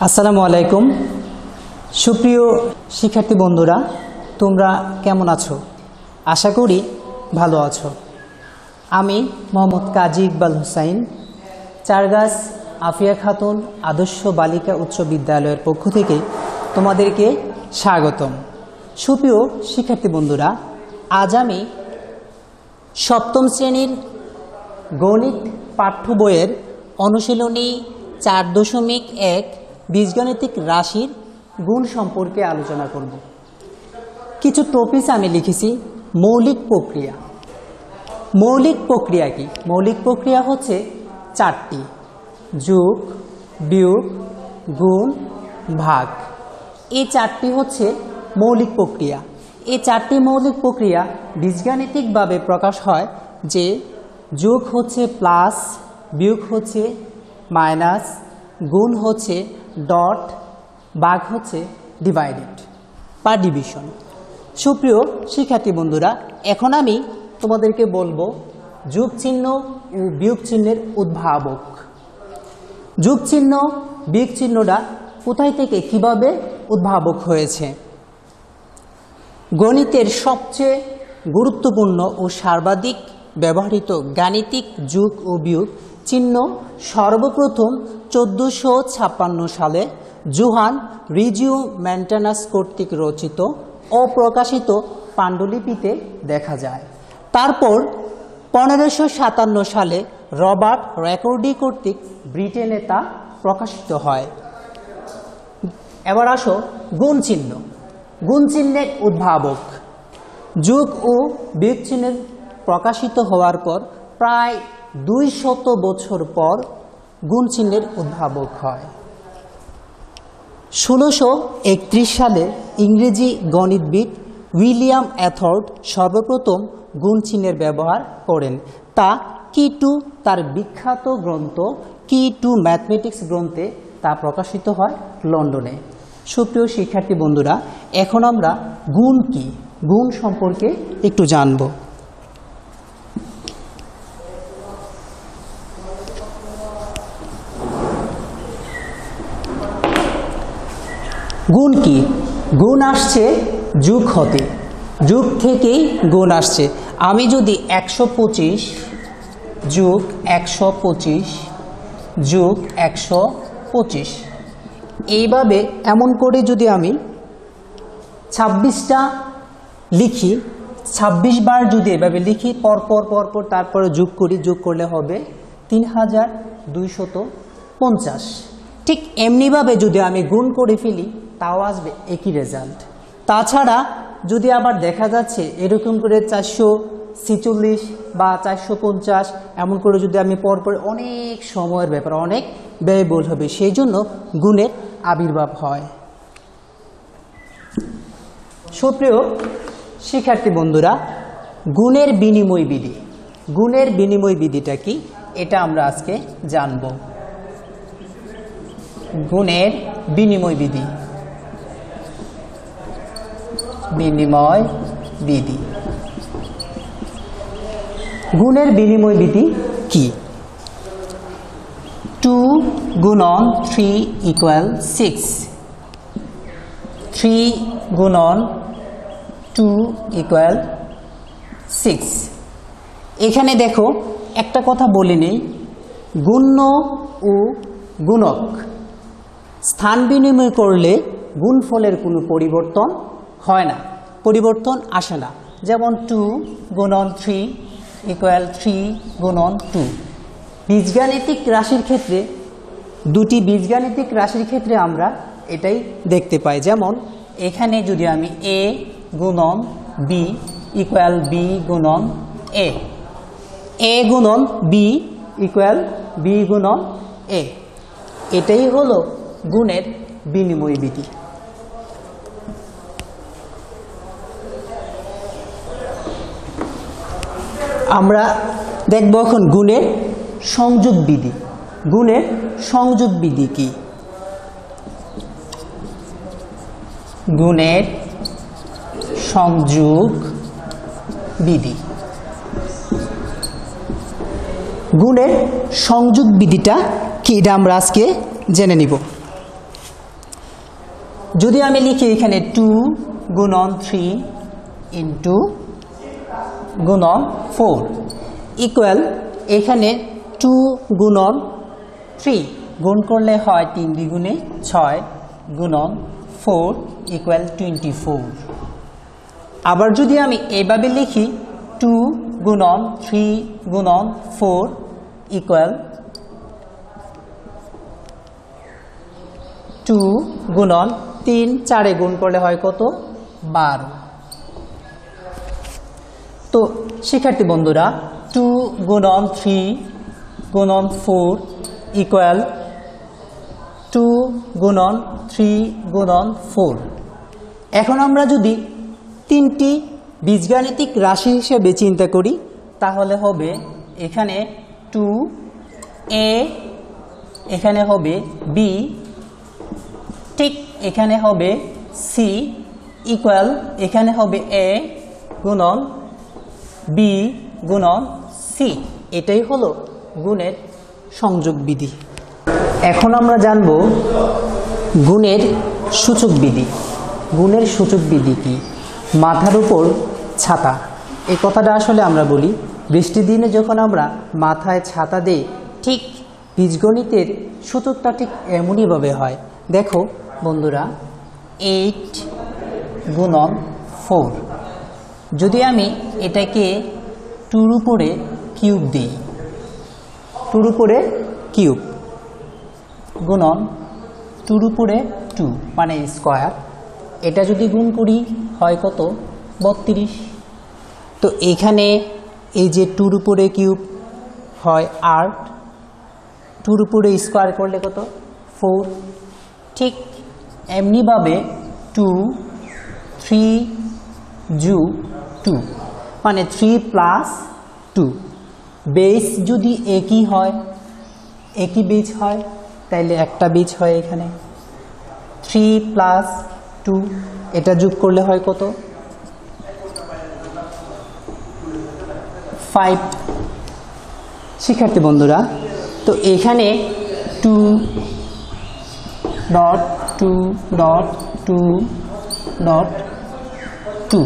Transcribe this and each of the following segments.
আসসালামু আলাইকুম সুপ্রিয় শিক্ষার্থী বন্ধুরা, তোমরা কেমন আছো? আশা করি ভালো আছো। আমি মোহাম্মদ কাজী ইকবাল হুসাইন, চারগাছ আফিয়া খাতুন আদর্শ বালিকা উচ্চ বিদ্যালয়ের পক্ষ থেকে তোমাদেরকে স্বাগতম। সুপ্রিয় শিক্ষার্থী বন্ধুরা, আজ আমি সপ্তম শ্রেণীর গণিত পাঠ্য বইয়ের অনুশীলনী 4.1 বীজগণিতিক রাশির গুণ সম্পর্কে আলোচনা করব। কিছু টপিক আমি লিখেছি। মৌলিক প্রক্রিয়া। মৌলিক প্রক্রিয়া কি? মৌলিক প্রক্রিয়া হচ্ছে 4টি: যোগ, বিয়োগ, গুণ, ভাগ। এই 4টি হচ্ছে মৌলিক প্রক্রিয়া। এই 4টি মৌলিক প্রক্রিয়া বীজগাণিতিকভাবে প্রকাশ হয় যে যোগ হচ্ছে প্লাস, বিয়োগ হচ্ছে মাইনাস, গুণ হচ্ছে ডট, ভাগ হচ্ছে ডিভাইডেড বা ডিভিশন। সুপ্রিয় শিক্ষার্থী বন্ধুরা, এখন আমি তোমাদেরকে বলবো যোগ চিহ্ন ও বিয়োগ চিহ্নের উদ্ভাবক। যোগ চিহ্ন বিয়োগ চিহ্নটা কোথায় থেকে কিভাবে উদ্ভাবক হয়েছে? গণিতের সবচেয়ে গুরুত্বপূর্ণ ও সর্বাধিক ব্যবহৃত গাণিতিক যোগ ও বিয়োগ চিহ্ন সর্বপ্রথম 1456 সালে জোহান রিজিও মেন্টেনাস কর্তৃক রচিত অপ্রকাশিত পাণ্ডুলিপিতে দেখা যায়। তারপর 1557 সালে রবার্ট রেকর্ডি কর্তৃক ব্রিটেনে তা প্রকাশিত হয়। এবার আসো গুণ চিহ্ন। গুণ চিহ্নের উদ্ভাবক। যোগ ও বিয়োগ চিহ্নের প্রকাশিত হওয়ার পর প্রায় 200 বছর পর গুণ চিহ্নের উদ্ভাবক হয়। 1631 সালে ইংরেজি গণিতবিদ উইলিয়াম অ্যাথর্ড সর্বপ্রথম গুণ চিহ্নের ব্যবহার করেন। তা কি টু তার বিখ্যাত গ্রন্থ কি টু ম্যাথমেটিক্স গ্রন্থে তা প্রকাশিত হয় লন্ডনে। সুপ্রিয় শিক্ষার্থী বন্ধুরা, এখন আমরা গুণ কি, গুণ সম্পর্কে একটু জানব। গুণ কি? গুণ আসছে যোগ হতে, যোগ থেকেই গুণ আসছে। আমি যদি 125 যোগ 125 যোগ 125 এইভাবে এমন করে যদি আমি 26টা লিখি, 26 বার যদি এভাবে লিখি পরপর পরপর, তারপরে যোগ করি, যোগ করলে হবে 3250। ঠিক এমনিভাবে যদি আমি গুণ করে ফেলি তাও আসবে একই রেজাল্ট। তাছাড়া যদি আবার দেখা যাচ্ছে এরকম করে 446 বা 450 এমন করে যদি আমি পরপর, অনেক সময়ের ব্যাপার, অনেক ব্যয়বহুল হবে, সেই জন্য গুণের আবির্ভাব হয়। সুপ্রিয় শিক্ষার্থী বন্ধুরা, গুণের বিনিময় বিধি। গুণের বিনিময় বিধিটা কি, এটা আমরা আজকে জানব। গুণের বিনিময় বিধি। বিনিময় বিধি। গুণের বিনিময় বিধি কি? 2 গুণন 3 ইকুয়াল 6, 3 গুণন 2 ইকুয়াল 6। এখানে দেখো একটা কথা বলে নেই, গুণ্য ও গুণক স্থান বিনিময় করলে গুণফলের কোনো পরিবর্তন হয় না, পরিবর্তন আসে না। যেমন 2 গুণন 3 ইকুয়াল 3 গুণন 2। বীজগাণিতিক রাশির ক্ষেত্রে, দুটি বীজগাণিতিক রাশির ক্ষেত্রে আমরা এটাই দেখতে পাই। যেমন এখানে যদি আমি a গুণন b ইকুয়াল b গুণন a, a গুণন b ইকুয়াল b গুণন a, এটাই হলো গুণের বিনিময় বিধি। আমরা দেখব এখন গুণের সংযোগ বিধি। গুণের সংযোগ বিধি কি? গুণের সংযোগ বিধি। গুণের সংযোগ বিধিটা কি, এটা আমরা আজকে জেনে নিব। যদি আমি লিখি এখানে 2 গুণন 3 ইন্টু গুণন 4 ইকুয়াল এখানে 2 গুণন 3 গুণ করলে হয় 3 দ্বিগুণে 6 গুণন 4 ইকুয়াল 24। আবার যদি আমি এভাবে লিখি 2 গুণন 3 গুণন 4 ইকুয়াল 2 গুণন 3 4 গুণ করলে হয় কত 12। তো শিক্ষার্থী বন্ধুরা 2 গুণন 3 গুণন 4 ইকুয়াল 2 গুণন 3 গুণন 4। এখন আমরা যদি তিনটি বীজগাণিতিক রাশি হিসেবে চিন্তা করি তাহলে হবে এখানে 2a, এখানে হবে b, ঠিক এখানে হবে c ইকুয়াল এখানে হবে a গুণন b গুণন c। এটাই হলো গুণের সংযোগ বিধি। এখন আমরা জানব গুণের সূচক বিধি। গুণের সূচক বিধি কি? মাথার উপর ছাতা, এই কথাটা আসলে আমরা বলি বৃষ্টির দিনে যখন আমরা মাথায় ছাতা দিই, ঠিক বীজগণিতের সূচকটা ঠিক এমনইভাবে হয়। দেখো বন্ধুরা 8 গুণন 4, যদি আমি এটাকে 2 উপরে কিউব দিই, 2 উপরে কিউব গুণন 2 উপরে 2 মানে স্কোয়ার, এটা যদি গুণ করি হয় কত 32। তো এখানে এই যে 2 উপরে কিউব হয় 8, 2 উপরে স্কোয়ার করলে কত 4। ঠিক এমনিভাবে 2 3 যোগ 2 মানে 3 প্লাস 2, বেস যদি একই হয়, একই বীজ হয় তাইলে একটা বীজ হয় এখানে 3 প্লাস 2, এটা যোগ করলে হয় কত 5। শিক্ষার্থী বন্ধুরা তো এখানে 2 ডট 2 ডট 2 ডট 2,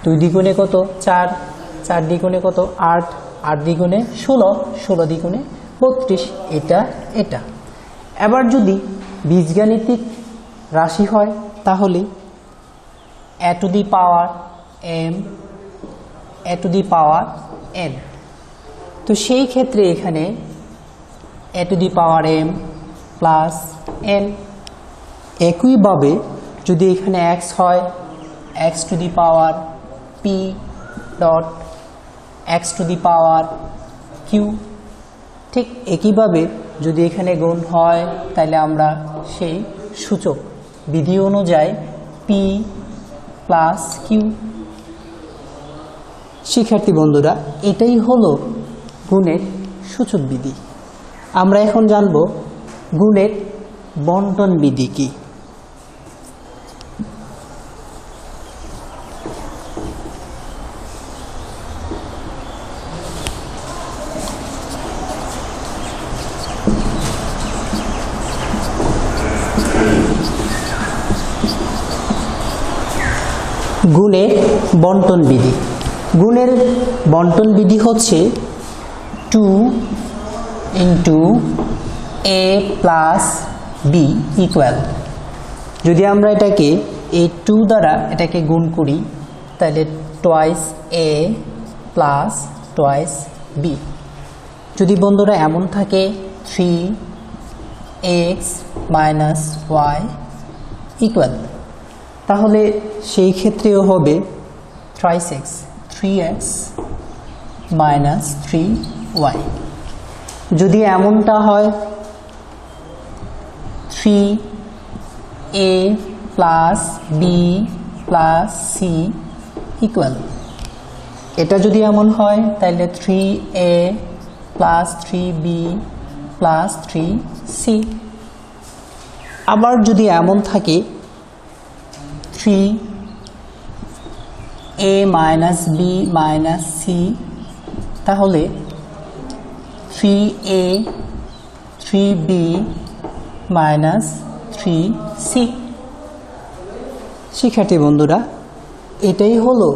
2 দ্বিগুণে কত 4, 4 দ্বিগুণে কত 8, 8 দ্বিগুণে 16, 16 দ্বিগুণে 32, এটা এটা। এবার যদি বীজগাণিতিক রাশি হয় তাহলে a two the power m, a two the power n। তো সেই ক্ষেত্রে এখানে a two the power m plus n। একইভাবে যদি এখানে x হয় x to the power p dot x to the power q। ঠিক একইভাবে যদি এখানে গুণ হয় তাহলে আমরা সেই সূচক বিধি অনুযায়ী p প্লাস q। শিক্ষার্থী বন্ধুরা এটাই হলো গুণের সূচক বিধি। আমরা এখন জানব গুণের বন্টন বিধি কি। গুণের বন্টন বিধি। গুণের বন্টন বিধি হচ্ছে 2 into a plus b equal, যদি আমরা এটাকে এই 2 দ্বারা এটাকে গুণ করি তাহলে twice a plus twice b। যদি বন্ধুরা এমন থাকে 3x মাইনাস y ইকুয়াল, তাহলে সেই ক্ষেত্রেও হবে thrice x, 3x minus 3y। যদি এমনটা হয় 3a plus b plus c equal, এটা যদি এমন হয় তাহলে 3a plus 3b plus 3c। আবার যদি এমন থাকে 3a minus b minus c, তাহলে 3a 3b মাইনাস 3c। শিক্ষার্থী বন্ধুরা, এটাই হলো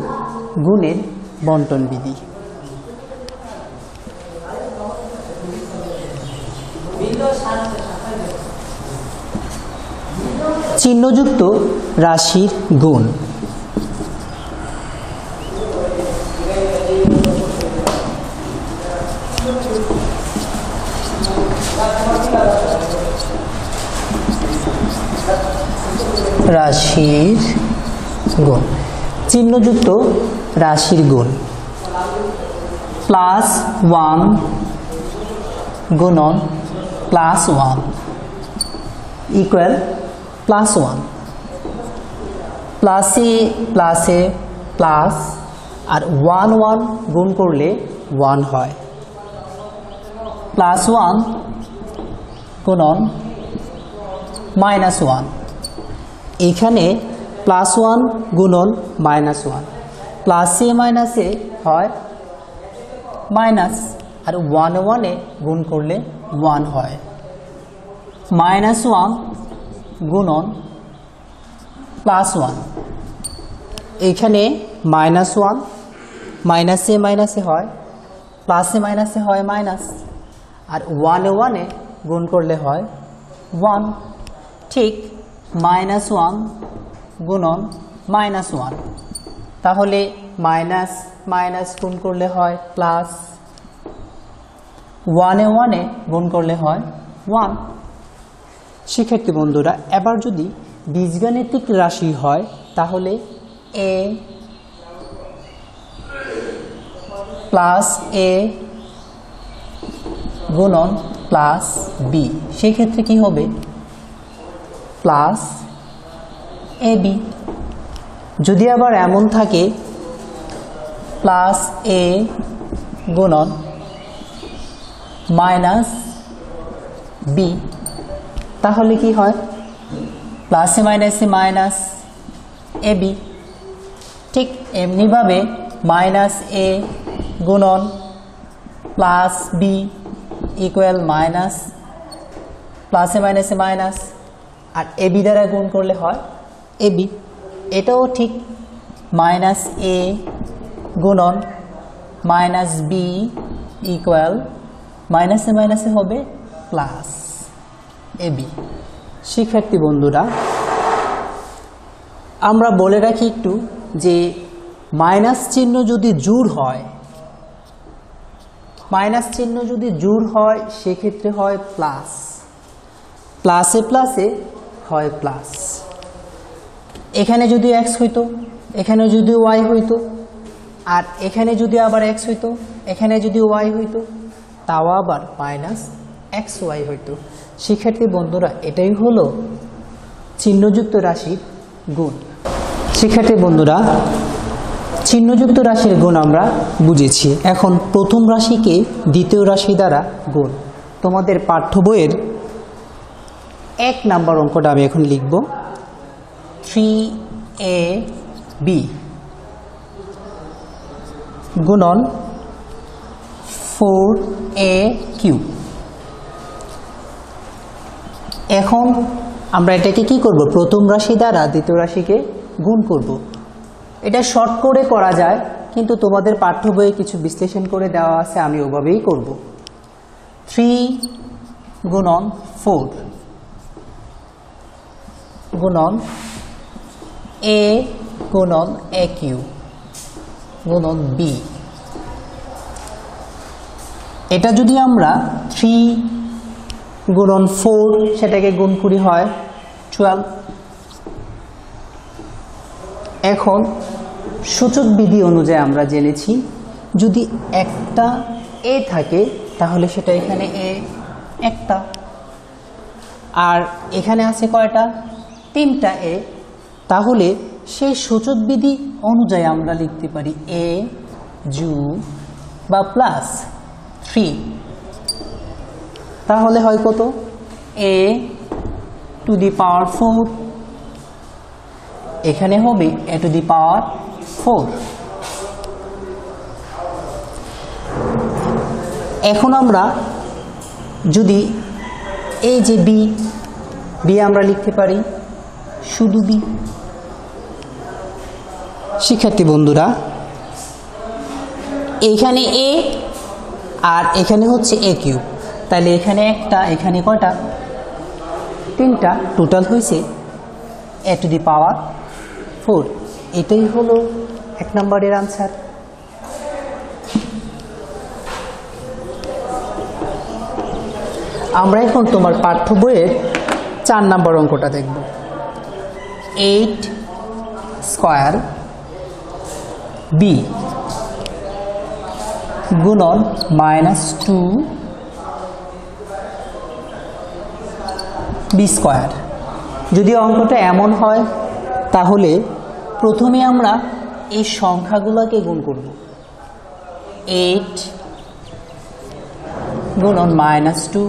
গুণের বন্টন বিধি। চিহ্নযুক্ত রাশির গুণ। রাশির গুণ, চিহ্নযুক্ত রাশির গুণ। +1 গুণন +1 ইকুয়াল +1। প্লাসে প্লাসে প্লাস, আর 1 1 গুণ করলে 1 হয়। +1 গুণন -1, এখানে +1 গুণন -1, প্লাসে মাইনাসে হয় মাইনাস, আর 1 1 গুণ করলে 1 হয়। -1 গুণন +1, এখানে -1 মাইনাসে মাইনাসে হয়, প্লাসে মাইনাসে হয় মাইনাস, আর 1 1 গুণ করলে হয় 1। ঠিক -1 গুণন -1, তাহলে মাইনাস মাইনাস গুণ করলে হয় প্লাস, 1 1 গুণ করলে হয় 1। শিক্ষার্থী বন্ধুরা, এবার যদি বীজগাণিতিক রাশি হয় তাহলে a + a গুণন +b, সেক্ষেত্রে কি হবে? +ab। যদি আবার এমন থাকে +a গুণন -b, তাহলে কি হয়? প্লাসে মাইনাসে মাইনাস ab। ঠিক এমনিভাবে -a গুণন +b ইকুয়াল মাইনাস, প্লাসে মাইনাসে মাইনাস, আর ab দ্বারা গুণ করলে হয় ab। এটাও ঠিক -a গুণন -b ইকুয়াল মাইনাসে মাইনাসে হবে +ab। শিক্ষার্থী বন্ধুরা, আমরা বলে রাখি একটু যে মাইনাস চিহ্ন যদি জোড় হয়, মাইনাস চিহ্ন যদি জোড় হয় সেক্ষেত্রে হয় প্লাস, প্লাসে প্লাসে হয় প্লাস। এখানে যদি x হইতো, এখানে যদি y হইতো, আর এখানে যদি আবার x হইতো, এখানে যদি y হইতো, তাও আবার -xy হইতো। শিক্ষার্থী বন্ধুরা, এটাই হলো চিহ্নযুক্ত রাশির গুণ। শিক্ষার্থী বন্ধুরা, চিহ্নযুক্ত রাশির গুণ আমরা বুঝেছি। এখন প্রথম রাশিকে দ্বিতীয় রাশি দ্বারা গুণ। তোমাদের পাঠ্য বইয়ের 1 নাম্বার অঙ্কটা আমি এখন লিখব। 3ab গুণন 4aq। এখন আমরা এটাকে কি করব? প্রথম রাশি দ্বারা দ্বিতীয় রাশিকে গুণ করব। এটা শর্ট করে করা যায়, কিন্তু তোমাদের পাঠ্য বইয়ে কিছু বিশ্লেষণ করে দেওয়া আছে, আমি ওভাবেই করব। 3 গুণন 4 গুণন a গুণন aq গুণন b। এটা যদি আমরা 3 গুণন 4 সেটাকে গুণ করি হয় 12। এখন সূচক বিধি অনুযায়ী আমরা জেনেছি, যদি একটা a থাকে তাহলে সেটা এখানে a একটা, আর এখানে আছে কয়টা? 3টা a, তাহলে সেই সূচক বিধি অনুযায়ী আমরা লিখতে পারি a যোগ বা +3, তাহলে হয় কত? a⁴, এখানে হবে a⁴। এখন আমরা যদি এই যে b আমরা লিখতে পারি শুধু b, শিক্ষার্থী বন্ধুরা, এইখানে এ আর এখানে হচ্ছে এ কিউব, তাহলে এখানে একটা, এখানে কয়টা? 3টা, টোটাল হয়েছে a টু দি পাওয়ার 4। এটাই হলো 1 নম্বরের আনসার। আমরা এখন তোমার পাঠ্য বইয়ের 4 নম্বর অঙ্কটা দেখব। 8 স্কয়ার b গুণন -2 b স্কয়ার। যদি অঙ্কটা এমন হয় তাহলে প্রথমে আমরা এই সংখ্যাগুলোকে গুণ করব। 8 গুণন -2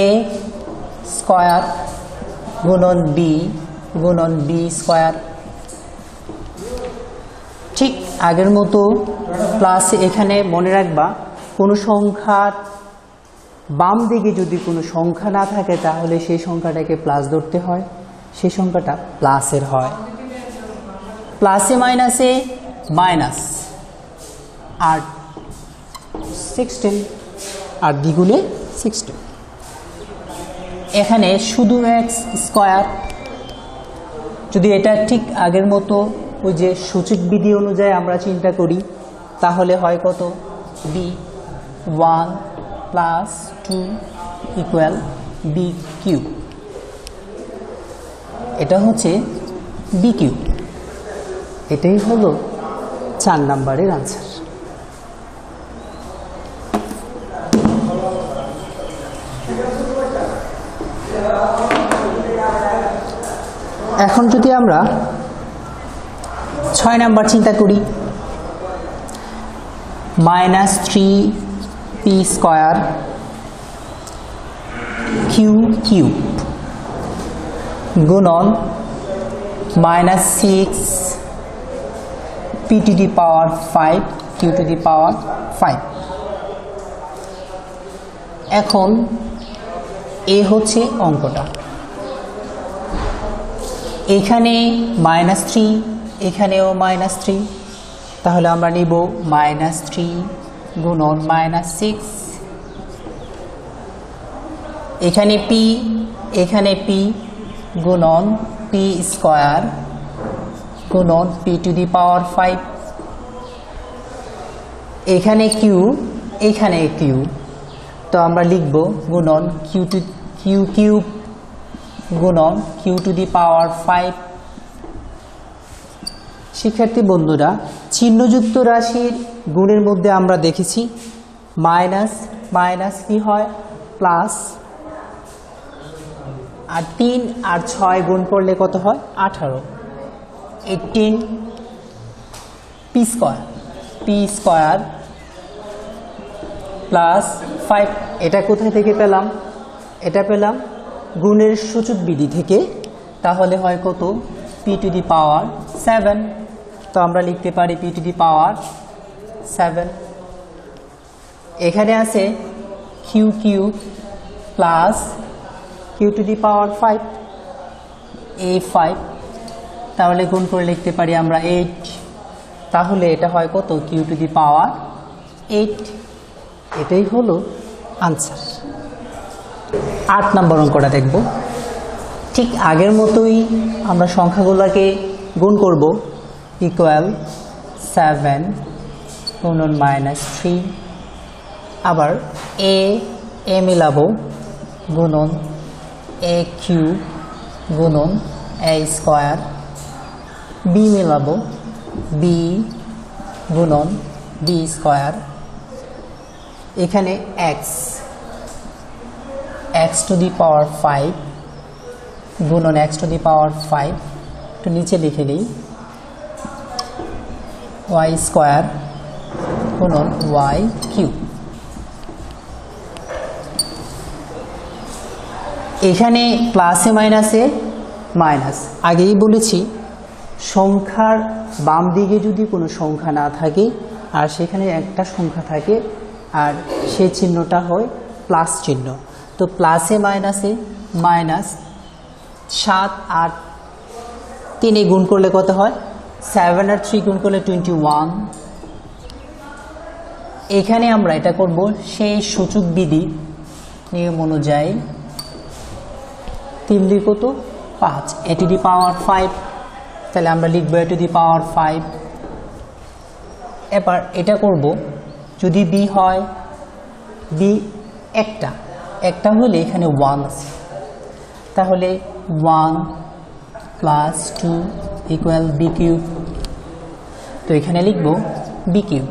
a স্কয়ার গুণন b গুণন b স্কয়ার। ঠিক আগের মতো প্লাস, এখানে মনে রাখবা কোনো সংখ্যার বাম দিকে যদি কোনো সংখ্যা না থাকে তাহলে সেই সংখ্যাটাকে প্লাস ধরতে হয়, সেই সংখ্যাটা প্লাসের হয়। প্লাসে মাইনাসে মাইনাস, আর 16 আর দ্বিগুণে 16। এখানে শুধু এক্স স্কয়ার, যদি এটা ঠিক আগের মতো ওই যে সূচক বিধি অনুযায়ী আমরা চিন্তা করি তাহলে হয় কত? b 1 + 2 = b cube. এটা হচ্ছে b কিউব। এটাই হলো 4 নম্বরের আনসার। এখন যদি আমরা 6 নাম্বার চিন্তা করি, -3p স্কয়ার q কিউব গুণন -6 p to the power 5 q to the power 5। এখন এ হচ্ছে অঙ্কটা, এখানে -3, এখানেও -3, তাহলে আমরা নিব -3 গুণন -6। এখানে p, এখানে p গুণন p স্কয়ার গুণন p টু দি পাওয়ার 5। এখানে q, এখানে q, তো আমরা লিখব গুণন q কিউব গুণন q টু দি পাওয়ার 5। শিক্ষার্থী বন্ধুরা, চিহ্নযুক্ত রাশির গুণের মধ্যে আমরা দেখেছি মাইনাস মাইনাস কি হয়? প্লাস। আর 3 আর 6 গুণ করলে কত হয়? 18। 18 পি স্কয়ার প্লাস 5। এটা কোথায় থেকে পেলাম? এটা পেলাম গুণের সূচক বিধি থেকে, তাহলে হয় কত? p টু দি পাওয়ার 7। তো আমরা লিখতে পারি p টু দি পাওয়ার 7। এখানে আছে q cube plus q to the power 5 a 5, তাহলে গুণ করে লিখতে পারি আমরা 8। তাহলে এটা হয় কত? q টু দি পাওয়ার 8। এটাই হলো আনসার। 8 নম্বর অঙ্কটা দেখব। ঠিক আগের মতোই আমরা সংখ্যাগুলোকে গুণ করব। ইকুয়াল 7 গুণন -3, আবার a মিলাবো গুণন a কিউব গুণন a স্কয়ার, b মিলাবো b গুণন b স্কয়ার। এখানে x টু দি পাওয়ার 5 গুণন x টু দি পাওয়ার 5, একটু নিচে লিখে নিই y স্কয়ার গুণন y কিউব। এখানে প্লাসে মাইনাসে মাইনাস। আগেই বলেছি সংখ্যার বাম দিকে যদি কোনো সংখ্যা না থাকে আর সেখানে একটা সংখ্যা থাকে আর সেই চিহ্নটা হয় প্লাস চিহ্ন, তো প্লাসে মাইনাসে মাইনাস। 7 আর 3 গুণ করলে কত হয় 7 আর 3 গুণ করলে 21। এখানে আমরা এটা করব সেই সূচক বিধি নিয়ম অনুযায়ী 3 2 কত 5 a টু দি পাওয়ার 5, তাহলে আমরা লিখব a টু দি পাওয়ার 5। এবার এটা করব যদি b হয় b একটা হলে এখানে 1 আছে, তাহলে 1 প্লাস 2 ইকুয়াল b কিউব, তো এখানে লিখব b কিউব।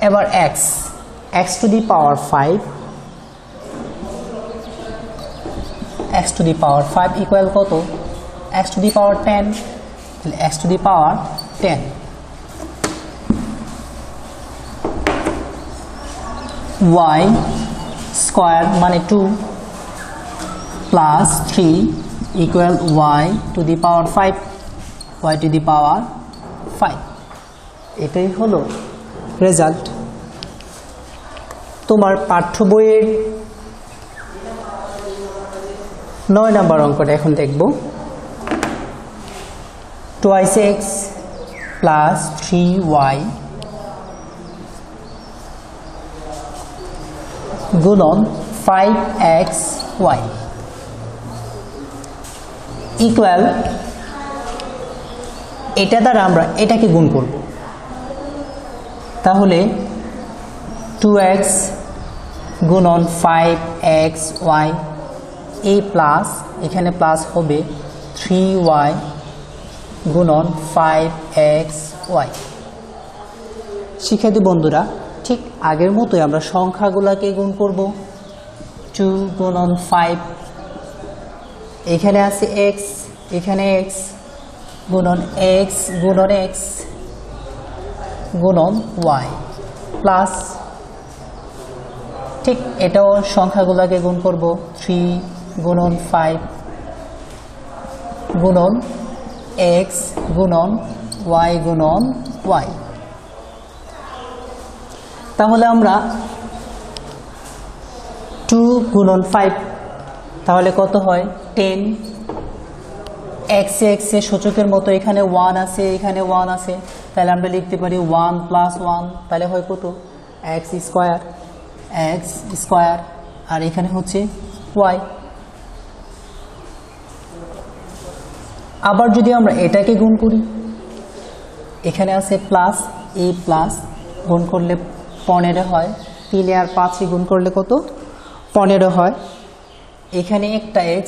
এবার x to the power 5, x to the power 5 equal কত x টু দি পাওয়ার 10, তাহলে x to the power 10। y square মানে 2 plus 3 equal y to the power 5, y to the power 5। এটাই হলো result. তোমার পাঠ্য বইয়ের 9 নম্বর অঙ্কটা এখন দেখব। 2x প্লাস 3y গুণন 5xy ইকুয়াল, এটা দ্বারা আমরা এটাকে গুণ করব, তাহলে 2x গুণন 5xy এই প্লাস এখানে প্লাস হবে 3y গুণন 5xy। শিক্ষার্থী বন্ধুরা, ঠিক আগের মতোই আমরা সংখ্যাগুলোকে গুণ করব। 2 গুণন 5, এখানে আছে x, এখানে x গুণন x গুণন x গুণন y প্লাস, ঠিক এটাও সংখ্যাগুলোকে গুণ করব। 3 গুণন 5 গুণন x গুণন y গুণন y। তাহলে আমরা 2 গুণন 5 তাহলে কত হয় 10। x এ সূচকের মতো এখানে 1 আছে, এখানে 1 আছে, তাহলে আমরা লিখতে পারি 1 প্লাস 1, তাহলে হয় কত x স্কয়ার, আর এখানে হচ্ছে y। আবার যদি আমরা এটাকে গুণ করি, এখানে আছে প্লাস, এই প্লাস গুণ করলে 15 হয়, 3 আর 5 গুণ করলে কত 15 হয়। এখানে একটা x,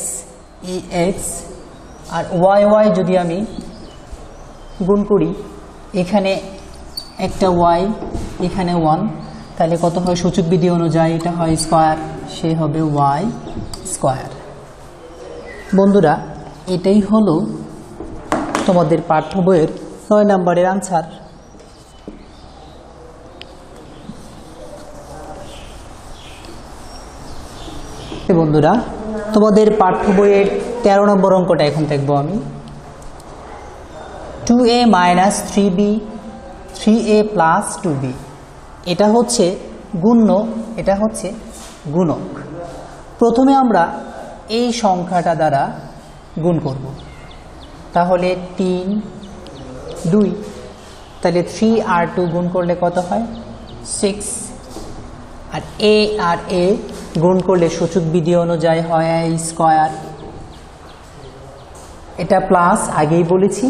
এই x আর y যদি আমি গুণ করি, এখানে একটা y, এখানে 1, তাহলে কত হয় সূচক বিধি অনুযায়ী এটা হয় স্কয়ার, সে হবে y স্কয়ার। বন্ধুরা, এটাই হলো তোমাদের পাঠ্য বইয়ের 9 নম্বরের আনসার। বন্ধুরা, তোমাদের পাঠ্য বইয়ের 13 নম্বর অঙ্কটা এখন দেখব আমি। 2a minus 3b 3a plus 2b, এটা হচ্ছে গুণ্য, এটা হচ্ছে গুণক। প্রথমে আমরা এই সংখ্যাটা দ্বারা গুণ করব, তাহলে 3 2, তাহলে 3 আর 2 গুণ করলে কত হয় 6, আর a গুণ করলে সূচক বিধি অনুযায়ী হয় a স্কয়ার। এটা প্লাস, আগেই বলেছি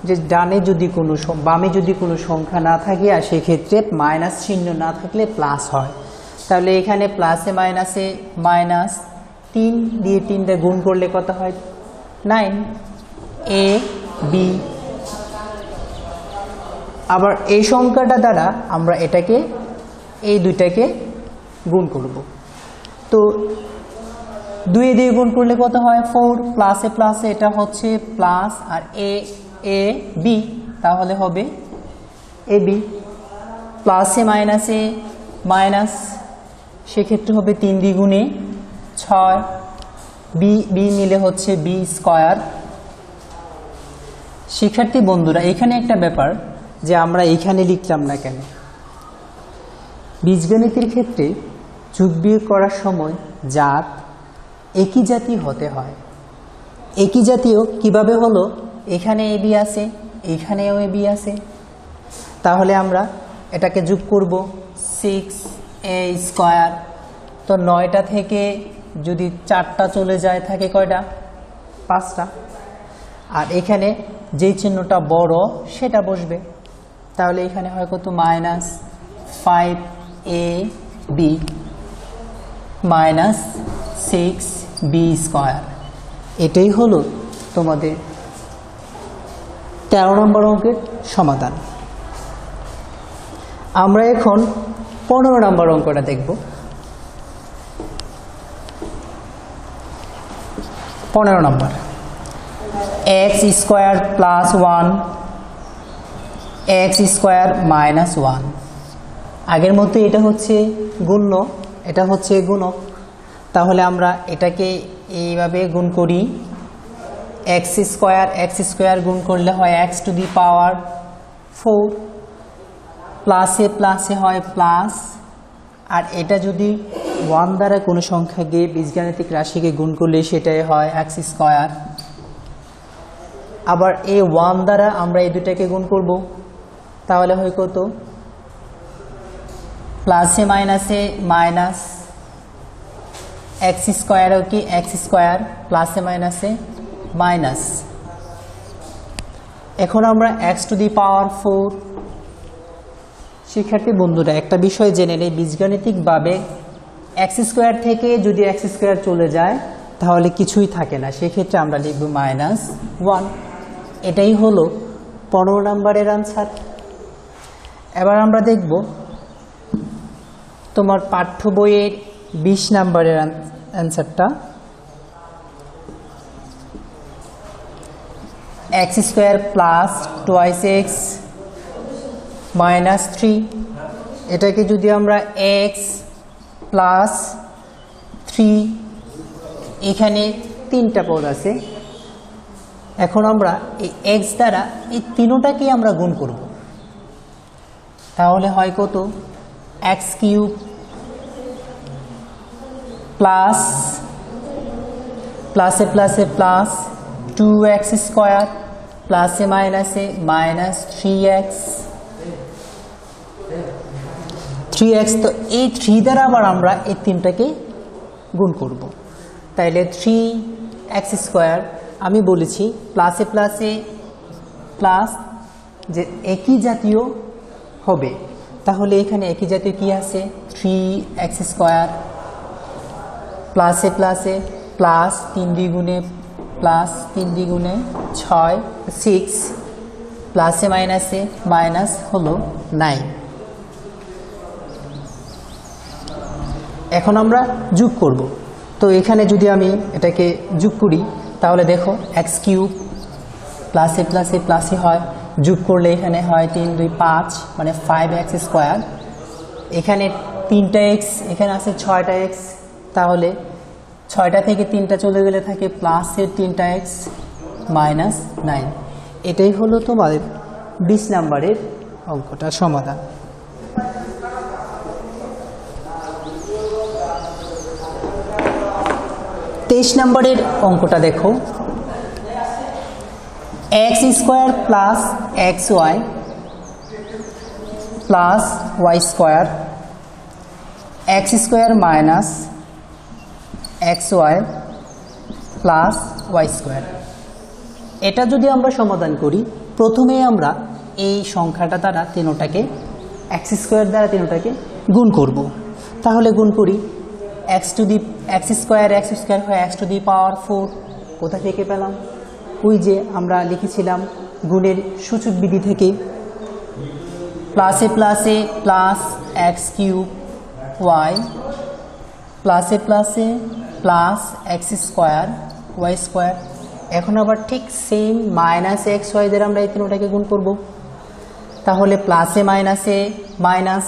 যে ডানে যদি কোনো বামে যদি কোনো সংখ্যা না থাকে আর সেক্ষেত্রে মাইনাস চিহ্ন না থাকলে প্লাস হয়, তাহলে এখানে প্লাসে মাইনাসে মাইনাস, 3 দিয়ে 3 দিয়ে গুণ করলে কত হয় 9 a b। আবার এই সংখ্যাটা দ্বারা আমরা এটাকে এই দুইটাকে গুণ করব, তো 2 দিয়ে গুণ করলে কত হয় 4, প্লাসে প্লাসে এটা হচ্ছে প্লাস, আর a b তাহলে হবে a b, প্লাসে মাইনাসে মাইনাস, সেক্ষেত্রে হবে 3 দ্বিগুণে 6, b মিলে হচ্ছে b স্কয়ার। শিক্ষার্থী বন্ধুরা, এখানে একটা ব্যাপার যে আমরা এখানে লিখলাম না কেন, বীজগণিতের ক্ষেত্রে যোগ বিয়োগ করার সময় জাত একই জাতি হতে হয়, একই জাতীয় কিভাবে হলো, এখানে এ বি আছে, এখানেও এ বি আছে, তাহলে আমরা এটাকে যোগ করব 6a²। তো 9টা থেকে যদি 4টা চলে যায় থাকে কয়টা? 5টা। আর এখানে যেই চিহ্নটা বড় সেটা বসবে, তাহলে এখানে হয় কত? -5ab -6b²। এটাই হলো তোমাদের 13 নম্বর অঙ্কের সমাধান। আমরা এখন 15 নম্বর অঙ্কটা দেখব। 15 নম্বর, x² + 1 x² -1। আগের মতো এটা হচ্ছে গুণ্য, এটা হচ্ছে গুণক, তাহলে আমরা এটাকে এইভাবে গুণ করি। x² গুণ করলে হয় x⁴, প্লাসে প্লাসে হয় প্লাস, আর এটা যদি 1 দ্বারা কোনো সংখ্যাকে বীজগাণিতিক রাশিকে গুণ করলে সেটাই হয় x²। আবার এই 1 দ্বারা আমরা এই দুটাকে গুণ করব, তাহলে হয় কত? প্লাসে মাইনাসে মাইনাস, x² কি x², প্লাসে মাইনাসে মাইনাস। এখন আমরা x⁴। শিক্ষার্থী বন্ধুরা, একটা বিষয় জেনে নেই, বীজগাণিতিকভাবে x² থেকে যদি x² চলে যায় তাহলে কিছুই থাকে না, সেক্ষেত্রে আমরা লিখব -1। এটাই হলো 15 নম্বরের আনসার। এবার আমরা দেখব তোমার পাঠ্য বইয়ের 20 নম্বরের অ্যান্সারটা। x² + 2x -3, এটাকে যদি আমরা x + 3, এখানে 3টা পদ আছে, এখন আমরা এই x দ্বারা এই তিনটাকে আমরা গুণ করব, তাহলে হয় কত? x³ প্লাস প্লাসে প্লাসে প্লাস 2x² প্লাসে মাইনাসে -3x। তো এই 3 দ্বারা আবার আমরা এই তিনটাকে গুণ করব, তাইলে 3x²। আমি বলেছি প্লাসে প্লাসে প্লাস যে একই জাতীয় হবে, তাহলে এখানে একই জাতীয় কি আছে? 3x², প্লাসে প্লাসে প্লাস 3 দ্বিগুণে প্লাস 3 দ্বিগুণে 6 প্লাসে মাইনাসে মাইনাস হলো 9। এখন আমরা যোগ করব, তো এখানে যদি আমি এটাকে যোগ করি তাহলে দেখো x³ প্লাসে প্লাসে প্লাসে হয়, যোগ করলে এখানে হয় 3 2 5 মানে 5x²। এখানে 3টা x, এখানে আছে 6টা x, তাহলে 6টা থেকে 3টা চলে গেলে থাকে প্লাসের 3টা x -9। এটাই হলো তোমাদের 20 নম্বরের অঙ্কটা সমাধান। তেইশ নম্বরের অঙ্কটা দেখো, x² + xy + y², x² - xy + y²। এটা যদি আমরা সমাধান করি, প্রথমে আমরা এই সংখ্যাটা দ্বারা তিনটাকে x² দ্বারা তিনটাকে গুণ করব, তাহলে গুণ করি। x² হয় x⁴। কোথা থেকে পেলাম? ওই যে আমরা লিখেছিলাম গুণের সূচক বিধি থেকে, প্লাসে প্লাসে প্লাস x³ y, প্লাসে প্লাসে প্লাস x² y²। এখন আবার ঠিক সেম -xy দ্বারা আমরা এই তিনটাকে গুণ করব, তাহলে প্লাসে মাইনাসে মাইনাস,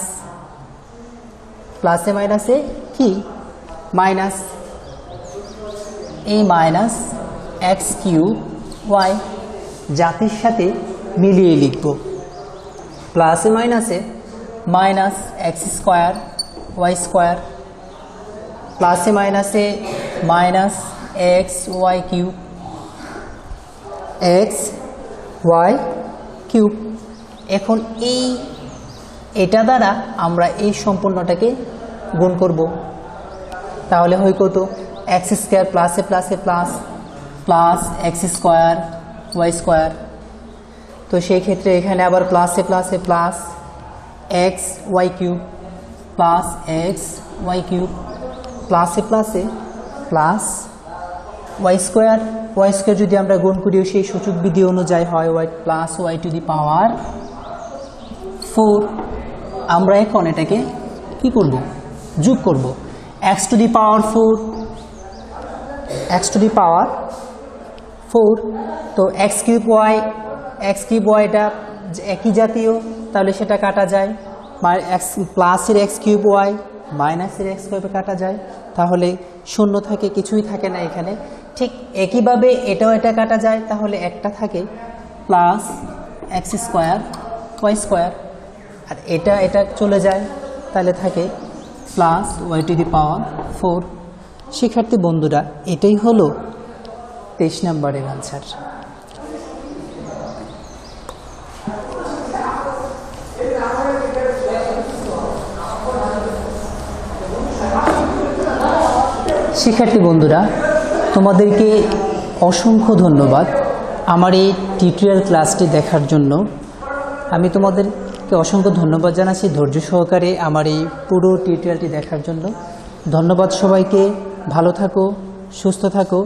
প্লাসে মাইনাসে কি মাইনাস, এই -x³ y জাতির সাথে মিলিয়ে লিখব, প্লাসে মাইনাসে -x² y², প্লাসে মাইনাসে -xy³ এক্স ওয়াই কিউব। এখন এটা দ্বারা আমরা এই সম্পূর্ণটাকে গুণ করব, তাহলে হয় কত, এক্স স্কোয়ার প্লাসে প্লাসে plus plus X square Y square. তো সেই ক্ষেত্রে এখানে আবার প্লাসে প্লাসে plus X Y cube plus X Y cube প্লাসে প্লাসে plus Y square. Y square যদি আমরা গুণ করি সেই সূচক বিধি অনুযায়ী হয় Y plus Y to the power 4। আমরা এখন এটাকে কি করব, যোগ করব, X to the power 4, X to the power 4। তো এক্স কিউব ওয়াইটা একই জাতীয়, তাহলে সেটা কাটা যায়, এক্স প্লাসের এক্স কিউব ওয়াই মাইনাসের এক্স কিউবে কাটা যায়, তাহলে শূন্য থাকে, কিছুই থাকে না এখানে। ঠিক একইভাবে এটাও এটা কাটা যায়, তাহলে একটা থাকে plus X square Y square, আর এটা চলে যায়, তাহলে থাকে plus Y to the power 4। শিক্ষার্থী বন্ধুরা, এটাই হলো 23 নম্বরের আনসার। শিক্ষার্থী বন্ধুরা, তোমাদেরকে অসংখ্য ধন্যবাদ আমার এই টিউটোরিয়াল ক্লাসটি দেখার জন্য। আমি তোমাদেরকে অসংখ্য ধন্যবাদ জানাচ্ছি ধৈর্য সহকারে আমার এই পুরো টিউটোরিয়ালটি দেখার জন্য। ধন্যবাদ সবাইকে, ভালো থাকো, সুস্থ থাকো।